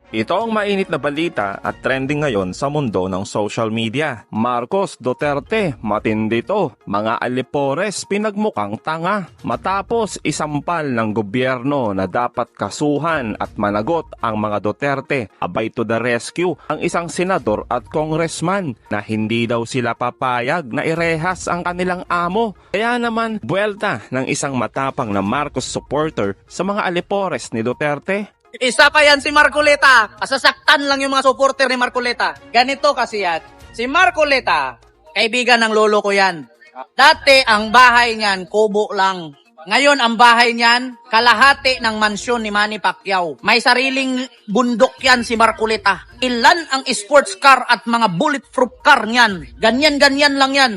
Ito ang mainit na balita at trending ngayon sa mundo ng social media. Marcos Duterte, matindi to. Mga alipores pinagmukhang tanga. Matapos isampal ng gobyerno na dapat kasuhan at managot ang mga Duterte, abay to the rescue ang isang senador at congressman na hindi daw sila papayag na irehas ang kanilang amo. Kaya naman, buwelta ng isang matapang na Marcos supporter sa mga alipores ni Duterte. Isa pa yan si Marcoleta. Asasaktan lang yung mga supporter ni Marcoleta. Ganito kasi yan. Si Marcoleta, kaibigan ng lolo ko yan. Dati ang bahay niyan, kubo lang. Ngayon ang bahay niyan, kalahati ng mansyon ni Manny Pacquiao. May sariling bundok yan si Marcoleta. Ilan ang sports car at mga bulletproof car niyan. Ganyan-ganyan lang yan.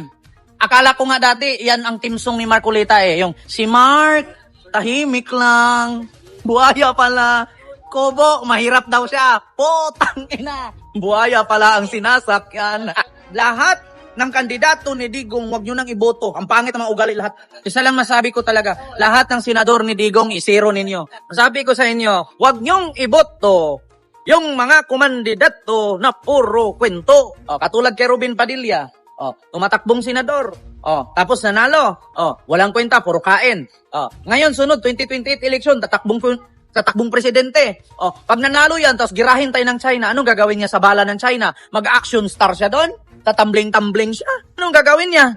Akala ko nga dati, yan ang team song ni Marcoleta eh. Yung si Mark, tahimik lang. Buhaya pala. Kobo, mahirap daw siya. Potang ina. Buhaya pala ang sinasakyan. Lahat ng kandidato ni Digong, wag nyo nang iboto. Ang pangit ng mga ugali lahat. Isa lang masabi ko talaga, lahat ng senador ni Digong, isiro ninyo. Masabi ko sa inyo, wag nyong iboto yung mga kumandidato na puro kwento. Katulad kay Robin Padilla. Tumatakbong senador. Tapos nanalo. Walang kwenta, puro kain. Ngayon, sunod, 2028 election, tatakbong presidente. Pag nanalo yan, tapos girahin tayo ng China, anong gagawin niya sa bala ng China? Mag-action star siya doon? Tatambling-tambling siya? Anong gagawin niya?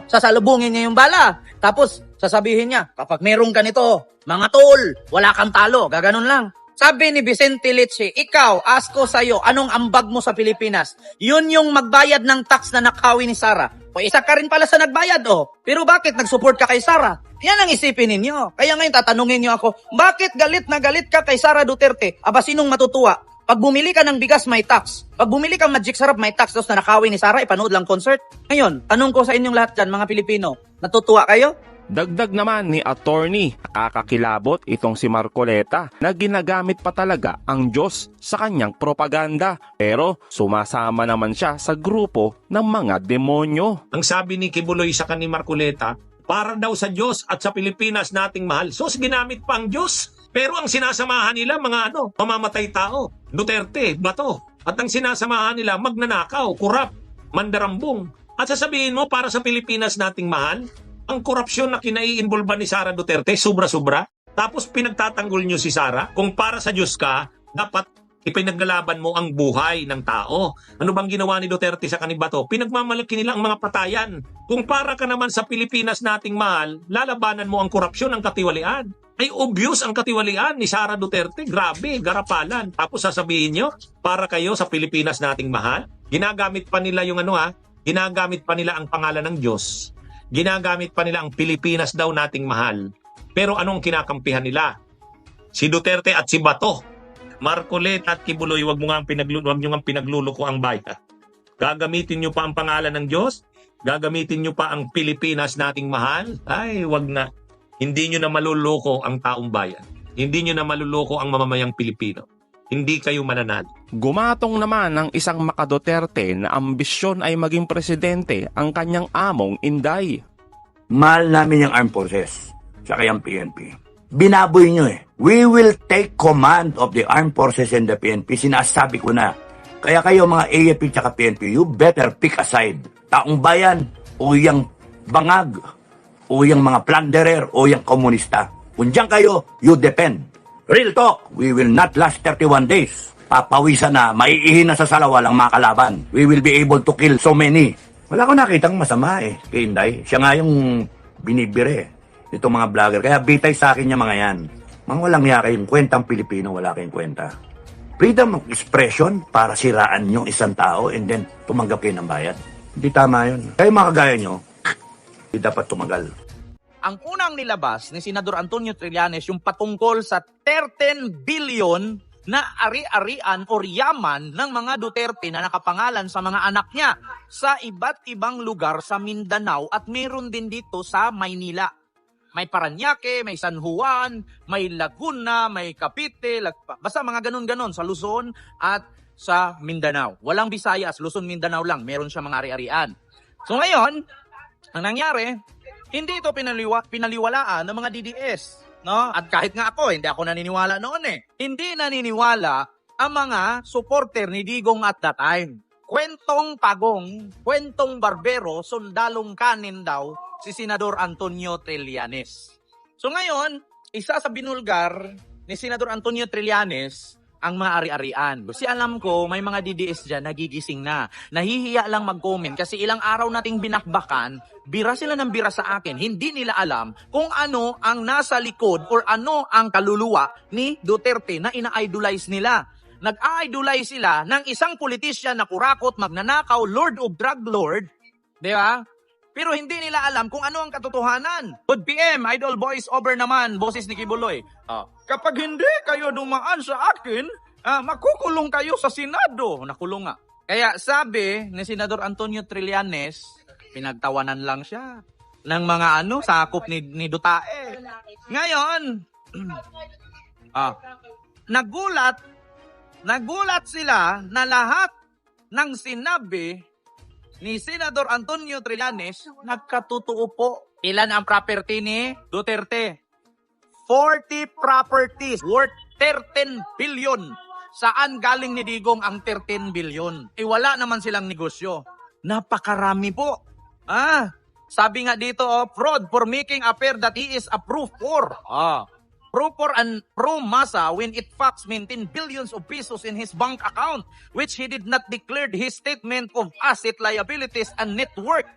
Sasalubungin niya yung bala. Tapos, sasabihin niya, kapag merong ganito, mga tol, wala kang talo. Gaganon lang. Sabi ni Vicente Leche, ikaw, ask ko sa'yo, anong ambag mo sa Pilipinas? Yun yung magbayad ng tax na nakawi ni Sara. O isa ka rin pala sa nagbayad, Pero bakit nag-support ka kay Sara? Yan ang isipin ninyo. Kaya ngayon tatanungin niyo ako, bakit galit na galit ka kay Sara Duterte? Aba, sinong matutuwa? Pag bumili ka ng bigas, may tax. Pag bumili ka Magic Sarap, may tax. Tapos na nakawin ni Sara, ipanood lang concert. Ngayon, tanong ko sa inyong lahat dyan, mga Pilipino, natutuwa kayo? Dagdag naman ni attorney, kakakilabot itong si Marcoleta na ginagamit pa talaga ang Diyos sa kanyang propaganda. Pero sumasama naman siya sa grupo ng mga demonyo. Ang sabi ni Kibuloy sa kanil Marcoleta, para daw sa Diyos at sa Pilipinas nating mahal. So, ginamit pa ang Diyos. Pero ang sinasamahan nila, mga mamamatay tao. Duterte, Bato. At ang sinasamahan nila, magnanakaw, kurap, mandarambong. At sasabihin mo, para sa Pilipinas nating mahal, ang korupsyon na kinai-involve ni Sara Duterte, sobra-sobra. Tapos pinagtatanggol nyo si Sara. Kung para sa Diyos ka, dapat ipinaglalaban mo ang buhay ng tao. Ano bang ginawa ni Duterte sa kanibato? Pinagmamalaki nila ang mga patayan. Kung para ka naman sa Pilipinas nating mahal, lalabanan mo ang korupsyon, ang katiwalian. Ay obvious ang katiwalian ni Sara Duterte. Grabe, garapalan. Tapos sasabihin nyo, para kayo sa Pilipinas nating mahal, ginagamit pa nila yung ginagamit pa nila ang pangalan ng Diyos. Ginagamit pa nila ang Pilipinas daw nating mahal. Pero anong kinakampihan nila? Si Duterte at si Bato. Marcoleta at Kibuloy, wag nyo nga pinagluluko ang bayan. Gagamitin nyo pa ang pangalan ng Diyos? Gagamitin nyo pa ang Pilipinas nating mahal? Ay, wag na. Hindi nyo na maluloko ang taong bayan. Hindi nyo na maluloko ang mamamayang Pilipino. Hindi kayo mananalo. Gumatong naman ng isang maka-Duterte na ambisyon ay maging presidente ang kanyang among Inday. Mahal namin yung armed forces, saka yung PNP. Binaboy nyo eh. We will take command of the armed forces and the PNP. Sinasabi ko na. Kaya kayo mga AFP at PNP, you better pick a side. Taong bayan o yung bangag o yung mga plunderer o yung komunista. Kung diyan kayo, you depend. Real talk, we will not last 31 days. Papawisan na, maiihin na sa salawal ang mga kalaban. We will be able to kill so many. Wala ko nakitang masama kay Inday. Siya nga yung binibire itong mga vlogger. Kaya bitay sa akin yung mga yan. Mga walang niya kayong kwentang Pilipino, wala kayong kwenta. Freedom of expression para siraan yung isang tao and then tumanggap kayo ng bayad. Hindi tama yun. Kaya mga kagaya nyo, hindi dapat tumagal. Ang unang nilabas ni Senador Antonio Trillanes yung patungkol sa 13 billion na ari-arian o yaman ng mga Duterte na nakapangalan sa mga anak niya sa iba't ibang lugar sa Mindanao at meron din dito sa Maynila. May Parañaque, may San Juan, may Laguna, may Cavite, basta mga ganun-ganon sa Luzon at sa Mindanao. Walang Visayas, Luzon, Mindanao lang, meron siya mga ari-arian. So ngayon, ang nangyari, hindi ito pinaliwalaan ng mga DDS, no? At kahit nga ako, hindi ako naniniwala noon eh. Hindi naniniwala ang mga supporter ni Digong at that time. Kwentong pagong, kwentong barbero, sundalong kanin daw si Senador Antonio Trillanes. So ngayon, isa sa binulgar ni Senador Antonio Trillanes ang mga ari-arian. Kasi alam ko, may mga DDS dyan nagigising na. Nahihiya lang mag-comment kasi ilang araw nating binakbakan, bira sila ng bira sa akin. Hindi nila alam kung ano ang nasa likod or ano ang kaluluwa ni Duterte na ina-idolize nila. Nag-idolize sila ng isang politisyan na kurakot, magnanakaw, Lord of Drug Lord. Di ba? Pero hindi nila alam kung ano ang katotohanan. Good PM, idol voice over naman, boses ni Kibuloy. Kapag hindi kayo dumaan sa akin, makukulong kayo sa Senado. Nakulong nga. Kaya sabi ni Senador Antonio Trillanes, pinagtawanan lang siya ng mga sakop ni Dutae. Ngayon, nagulat sila na lahat ng sinabi ni Senador Antonio Trillanes nagkatotoo po. Ilan ang property ni Duterte? 40 properties worth 13 billion. Saan galing ni Digong ang 13 billion? Wala naman silang negosyo. Napakarami po. Sabi nga dito, fraud for making appear that he is approved for. Proper and pro masa when it facts maintain billions of pesos in his bank account, which he did not declare his statement of asset liabilities and net worth.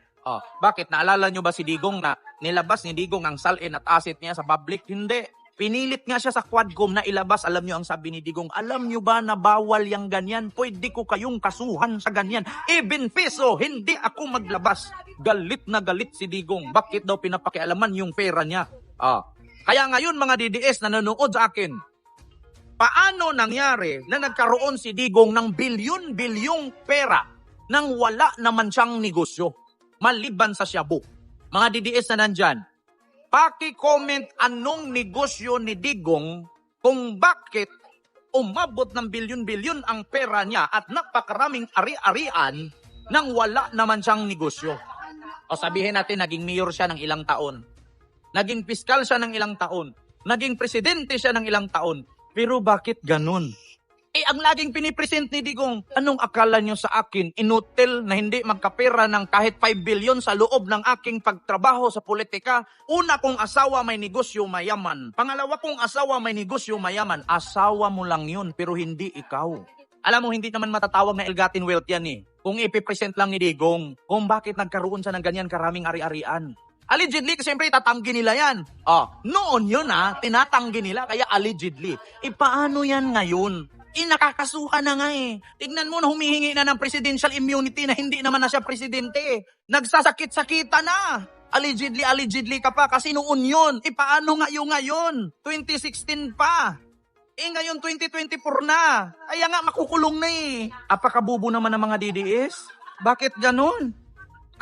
Bakit? Naalala nyo ba si Digong na nilabas ni Digong ang salin at asset niya sa public? Hindi. Pinilit nga siya sa Quadcom na ilabas. Alam nyo ang sabi ni Digong, alam nyo ba na bawal yung ganyan? Pwede ko kayong kasuhan sa ganyan. Even peso, hindi ako maglabas. Galit na galit si Digong. Bakit daw pinapakialaman yung pera niya? Kaya ngayon mga DDS na nanonood sa akin, paano nangyari na nagkaroon si Digong ng bilyon-bilyong pera nang wala naman siyang negosyo? Maliban sa Shabu. Mga DDS na nandyan, paki-comment anong negosyo ni Digong kung bakit umabot ng bilyon-bilyon ang pera niya at napakaraming ari-arian nang wala naman siyang negosyo. O sabihin natin, naging mayor siya ng ilang taon. Naging piskal siya ng ilang taon. Naging presidente siya ng ilang taon. Pero bakit ganun? Ang laging pinipresent ni Digong, anong akala nyo sa akin? Inutil na hindi magkapera ng kahit 5 billion sa loob ng aking pagtrabaho sa politika. Una kong asawa may negosyo mayaman. Pangalawa kong asawa may negosyo mayaman. Asawa mo lang yun, pero hindi ikaw. Alam mo, hindi naman matatawag na ill-gotten wealth yan Kung ipipresent lang ni Digong, kung bakit nagkaroon siya ng ganyan karaming ari-arian. Allegedly, siyempre tatanggi nila yan. Noon yun tinatanggi nila, kaya allegedly. Paano yan ngayon? Nakakasuhan na nga Tignan mo na humihingi na ng presidential immunity na hindi naman na siya presidente. Nagsasakit-sakita na. Allegedly ka pa kasi noon yun. Paano ngayon? 2016 pa. Ngayon 2024 na. Kaya nga makukulong na Apakabubo naman ng mga DDS. Bakit ganun?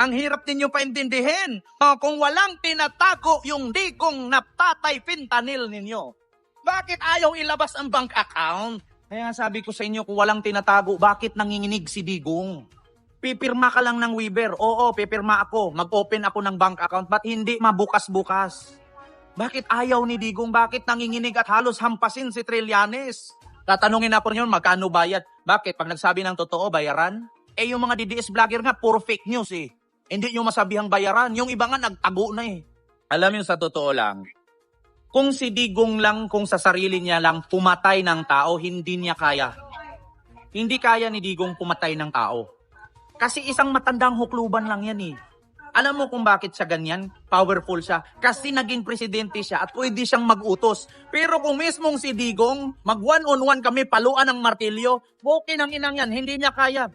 Ang hirap ninyo paintindihin. Kung walang tinatago yung Digong naptatay fentanyl ninyo, bakit ayaw ilabas ang bank account? Kaya sabi ko sa inyo, kung walang tinatago, bakit nanginginig si Digong? Pipirma ka lang ng waiver. Oo, pipirma ako. Mag-open ako ng bank account. Ba't hindi mabukas-bukas? Bakit ayaw ni Digong? Bakit nanginginig at halos hampasin si Trillanes? Tatanungin ako nyo, magkano bayad? Bakit? Pag nagsabi ng totoo, bayaran? Yung mga DDS vlogger nga, puro fake news Hindi nyo masabihang bayaran. Yung iba nga, nagtago na Alam nyo, sa totoo lang, kung si Digong lang, kung sa sarili niya lang pumatay ng tao, hindi niya kaya. Hindi kaya ni Digong pumatay ng tao. Kasi isang matandang hukluban lang yan Alam mo kung bakit siya ganyan? Powerful siya. Kasi naging presidente siya at pwede siyang mag-utos. Pero kung mismong si Digong, mag one-on-one kami, paluan ng martilyo, okay nang inang yan, hindi niya kaya.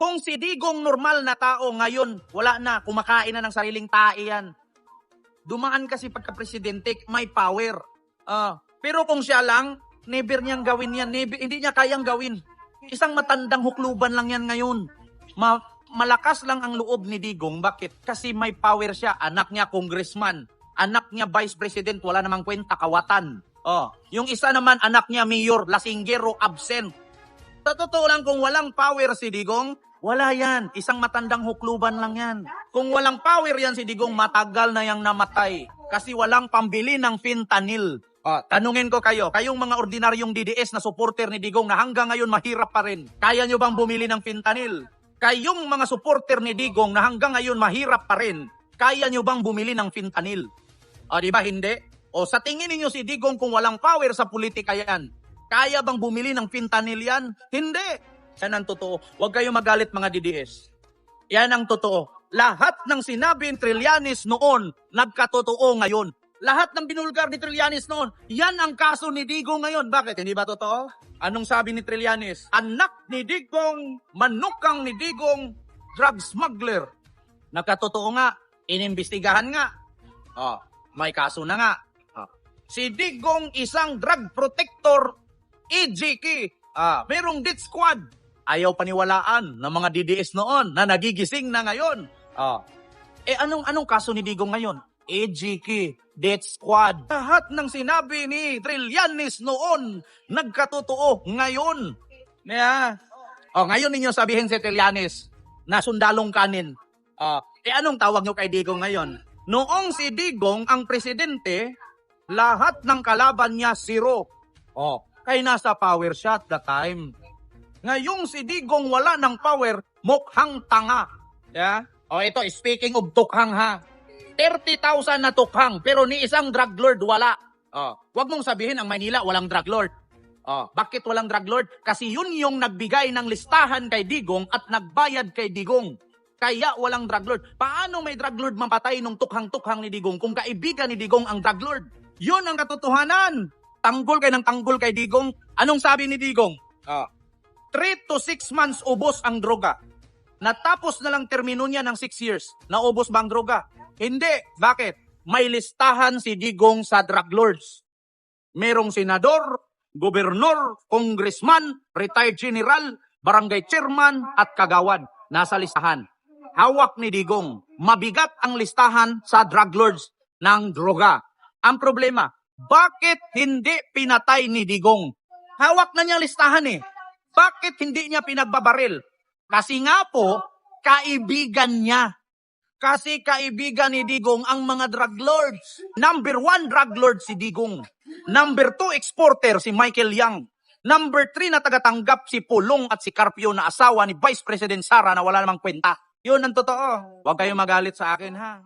Kung si Digong normal na tao ngayon, wala na, kumakain na ng sariling tae yan. Dumaan kasi pagka-presidente, may power. Pero kung siya lang, never niyang gawin yan. Hindi niya kayang gawin. Isang matandang hukluban lang yan ngayon. Malakas lang ang loob ni Digong. Bakit? Kasi may power siya. Anak niya congressman. Anak niya vice president. Wala namang kwenta, kawatan. Yung isa naman, anak niya mayor, lasinggero, absent. Sa totoo lang, kung walang power si Digong, wala yan. Isang matandang hukluban lang yan. Kung walang power yan si Digong, matagal na yang namatay. Kasi walang pambili ng fentanyl. Tanungin ko kayo, kayong mga ordinaryong DDS na supporter ni Digong na hanggang ngayon mahirap pa rin, kaya nyo bang bumili ng fentanyl? Kayong mga supporter ni Digong na hanggang ngayon mahirap pa rin, kaya nyo bang bumili ng fentanyl? Di ba hindi? Sa tingin niyo si Digong kung walang power sa politika yan, kaya bang bumili ng fentanyl yan? Hindi. Yan ang totoo. Huwag kayong magalit mga DDS. Yan ang totoo. Lahat ng sinabi ni Trillanes noon, nagkatotoo ngayon. Lahat ng binulgar ni Trillanes noon, yan ang kaso ni Digong ngayon. Bakit? Hindi ba totoo? Anong sabi ni Trillanes? Anak ni Digong, manukang ni Digong, drug smuggler. Nagkatotoo nga, inimbestigahan nga. May kaso na nga. Si Digong isang drug protector, EJK. Merong death squad. Ayaw paniwalaan ng mga DDS noon na nagigising na ngayon. Anong kaso ni Digong ngayon? EJK, death squad. Lahat ng sinabi ni Trillanes noon, nagkatotoo ngayon. Ngayon ninyo sabihin si Trillanes na sundalong kanin. Anong tawag nyo kay Digong ngayon? Noong si Digong ang presidente, lahat ng kalaban niya zero. Kaya nasa power siya at the time. Ngayong si Digong wala ng power, mukhang tanga. Ito, speaking of tukhang ha. 30,000 na tukhang, pero ni isang drug lord wala. Huwag mong sabihin ang Maynila walang drug lord. Bakit walang drug lord? Kasi yun yung nagbigay ng listahan kay Digong at nagbayad kay Digong. Kaya walang drug lord. Paano may drug lord mapatay nung tukhang-tukhang ni Digong kung kaibigan ni Digong ang drug lord? Yun ang katotohanan. Tanggol kay Digong. Anong sabi ni Digong? 3 to 6 months ubos ang droga. Natapos na lang termino niya ng 6 years. Naubos ba ang droga? Hindi. Bakit? May listahan si Digong sa drug lords. Merong senador, gobernur, congressman, retired general, barangay chairman, at kagawad. Nasa listahan. Hawak ni Digong. Mabigat ang listahan sa drug lords ng droga. Ang problema, bakit hindi pinatay ni Digong? Hawak na niya listahan eh. Bakit hindi niya pinagbabaril? Kasi nga po, kaibigan niya. Kasi kaibigan ni Digong ang mga drug lords. Number 1 drug lord si Digong. Number 2 exporter si Michael Yang. Number 3 na tagatanggap si Pulong at si Carpio na asawa ni Vice President Sara na wala namang kwenta. Yun ang totoo. Huwag kayong magalit sa akin ha.